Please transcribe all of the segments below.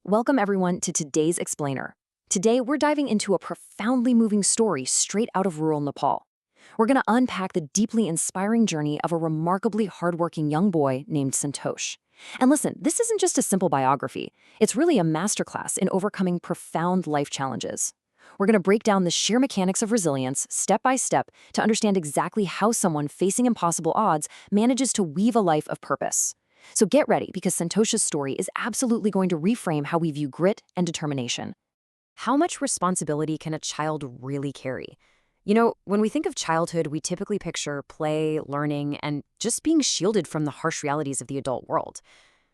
Welcome everyone to today's Explainer. Today we're diving into a profoundly moving story straight out of rural Nepal. We're going to unpack the deeply inspiring journey of a remarkably hardworking young boy named Santosh. And listen, this isn't just a simple biography. It's really a masterclass in overcoming profound life challenges. We're going to break down the sheer mechanics of resilience step by step to understand exactly how someone facing impossible odds manages to weave a life of purpose. So get ready, because Santosh's story is absolutely going to reframe how we view grit and determination. How much responsibility can a child really carry? When we think of childhood, we typically picture play, learning, and just being shielded from the harsh realities of the adult world.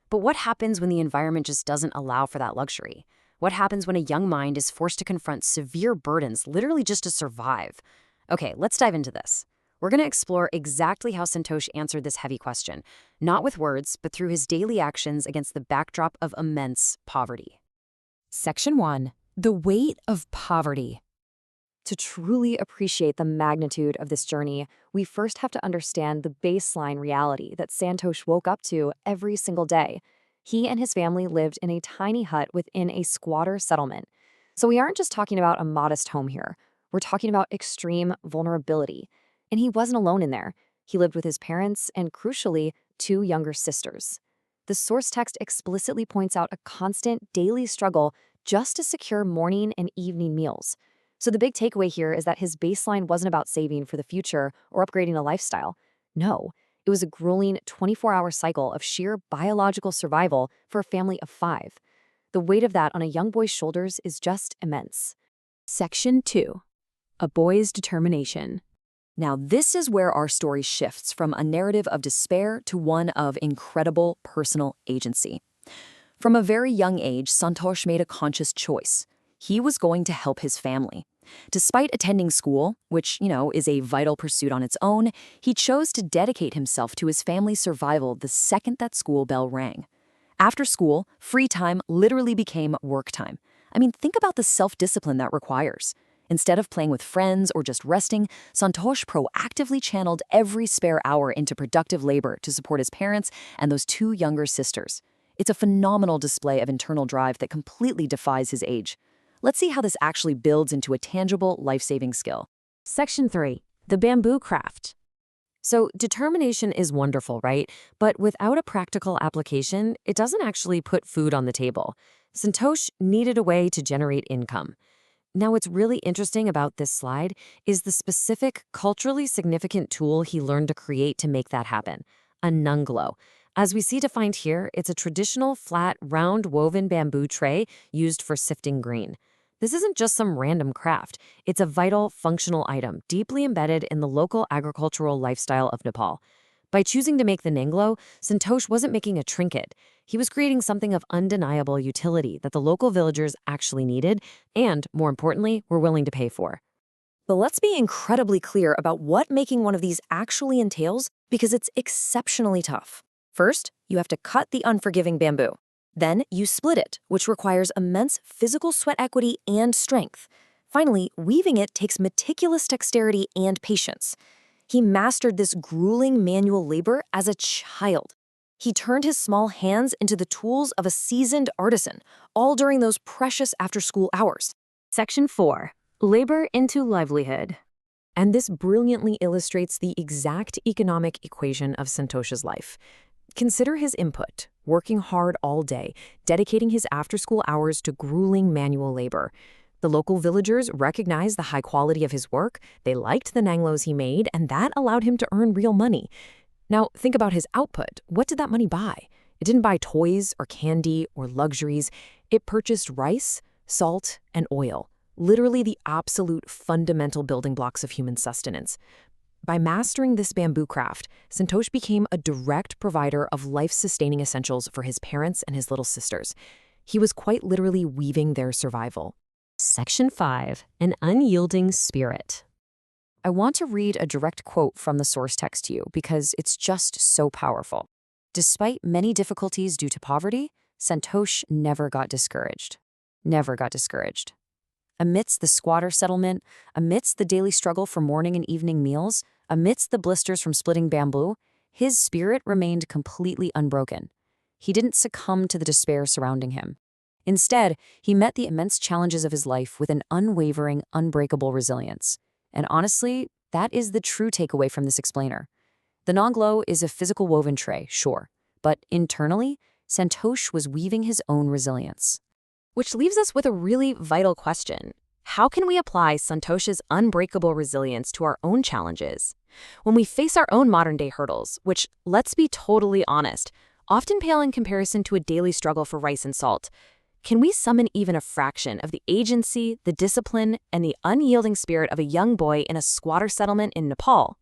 But what happens when the environment just doesn't allow for that luxury? What happens when a young mind is forced to confront severe burdens literally just to survive? Okay, let's dive into this. We're going to explore exactly how Santosh answered this heavy question, not with words, but through his daily actions against the backdrop of immense poverty. Section 1. The weight of poverty. To truly appreciate the magnitude of this journey, we first have to understand the baseline reality that Santosh woke up to every single day. He and his family lived in a tiny hut within a squatter settlement. So we aren't just talking about a modest home here. We're talking about extreme vulnerability. And he wasn't alone in there. He lived with his parents and, crucially, two younger sisters. The source text explicitly points out a constant daily struggle just to secure morning and evening meals. So the big takeaway here is that his baseline wasn't about saving for the future or upgrading a lifestyle. No, it was a grueling 24-hour cycle of sheer biological survival for a family of 5. The weight of that on a young boy's shoulders is just immense. Section 2. A boy's determination. Now, this is where our story shifts from a narrative of despair to one of incredible personal agency. From a very young age, Santosh made a conscious choice. He was going to help his family. Despite attending school, which, is a vital pursuit on its own, he chose to dedicate himself to his family's survival the second that school bell rang. After school, free time literally became work time. Think about the self-discipline that requires. Instead of playing with friends or just resting, Santosh proactively channeled every spare hour into productive labor to support his parents and those two younger sisters. It's a phenomenal display of internal drive that completely defies his age. Let's see how this actually builds into a tangible, life-saving skill. Section 3. The bamboo craft. So determination is wonderful, right? But without a practical application, it doesn't actually put food on the table. Santosh needed a way to generate income. Now, what's really interesting about this slide is the specific, culturally significant tool he learned to create to make that happen, a nunglo. As we see defined here, it's a traditional, flat, round woven bamboo tray used for sifting grain. This isn't just some random craft. It's a vital, functional item deeply embedded in the local agricultural lifestyle of Nepal. By choosing to make the nanglo, Santosh wasn't making a trinket. He was creating something of undeniable utility that the local villagers actually needed and, more importantly, were willing to pay for. But let's be incredibly clear about what making one of these actually entails, because it's exceptionally tough. First, you have to cut the unforgiving bamboo. Then you split it, which requires immense physical sweat equity and strength. Finally, weaving it takes meticulous dexterity and patience. He mastered this grueling manual labor as a child. He turned his small hands into the tools of a seasoned artisan, all during those precious after-school hours. Section 4. Labor into livelihood. And this brilliantly illustrates the exact economic equation of Santosh's life. Consider his input, working hard all day, dedicating his after-school hours to grueling manual labor. The local villagers recognized the high quality of his work, they liked the nanglos he made, and that allowed him to earn real money. Now, think about his output. What did that money buy? It didn't buy toys or candy or luxuries. It purchased rice, salt, and oil, literally the absolute fundamental building blocks of human sustenance. By mastering this bamboo craft, Santosh became a direct provider of life-sustaining essentials for his parents and his little sisters. He was quite literally weaving their survival. Section 5. An unyielding spirit. I want to read a direct quote from the source text to you because it's just so powerful. Despite many difficulties due to poverty, Santosh never got discouraged. Never got discouraged. Amidst the squatter settlement, amidst the daily struggle for morning and evening meals, amidst the blisters from splitting bamboo, his spirit remained completely unbroken. He didn't succumb to the despair surrounding him. Instead, he met the immense challenges of his life with an unwavering, unbreakable resilience. And honestly, that is the true takeaway from this explainer. The non-glow is a physical woven tray, sure, but internally, Santosh was weaving his own resilience. Which leaves us with a really vital question. How can we apply Santosh's unbreakable resilience to our own challenges? When we face our own modern-day hurdles, which, let's be totally honest, often pale in comparison to a daily struggle for rice and salt, can we summon even a fraction of the agency, the discipline, and the unyielding spirit of a young boy in a squatter settlement in Nepal?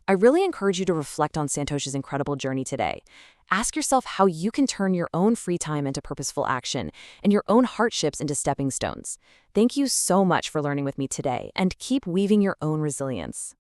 I really encourage you to reflect on Santosh's incredible journey today. Ask yourself how you can turn your own free time into purposeful action and your own hardships into stepping stones. Thank you so much for learning with me today, and keep weaving your own resilience.